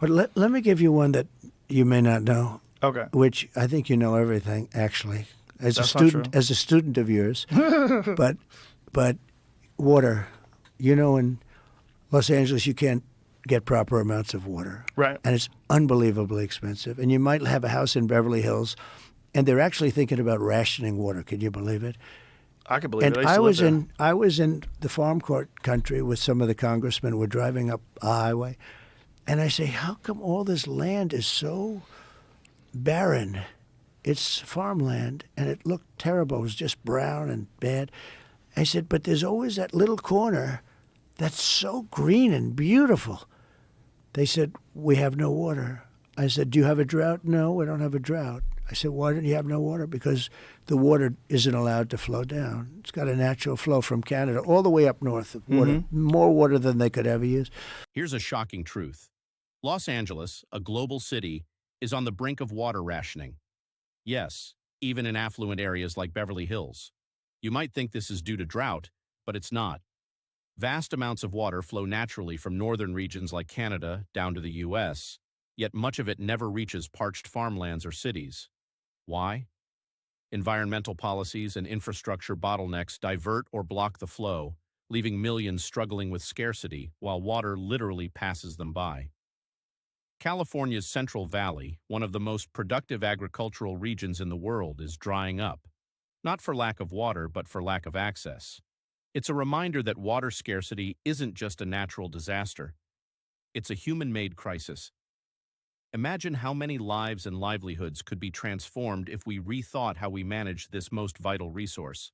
But let me give you one that you may not know, Okay. which I think you know everything actually That's not true. as a student of yours. but but water, in Los Angeles you can't get proper amounts of water, Right. and it's unbelievably expensive. And you might have a house in Beverly Hills, and they're actually thinking about rationing water. Could you believe it? I could believe And it. I used to live there. I was in the farm court country with some of the congressmen. We're driving up a highway, and I say, "How come all this land is so barren? It's farmland, and it looked terrible. It was just brown and bad." I said, "But there's always that little corner that's so green and beautiful." They said, "We have no water." I said, "Do you have a drought?" "No, we don't have a drought." I said, "Why don't you have no water?" "Because the water isn't allowed to flow down. It's got a natural flow from Canada all the way up north of water, more water than they could ever use." Here's a shocking truth. Los Angeles, a global city, is on the brink of water rationing. Yes, even in affluent areas like Beverly Hills. You might think this is due to drought, but it's not. Vast amounts of water flow naturally from northern regions like Canada down to the U.S., yet much of it never reaches parched farmlands or cities. Why? Environmental policies and infrastructure bottlenecks divert or block the flow, leaving millions struggling with scarcity while water literally passes them by. California's Central Valley, one of the most productive agricultural regions in the world, is drying up, not for lack of water, but for lack of access. It's a reminder that water scarcity isn't just a natural disaster. It's a human-made crisis. Imagine how many lives and livelihoods could be transformed if we rethought how we manage this most vital resource.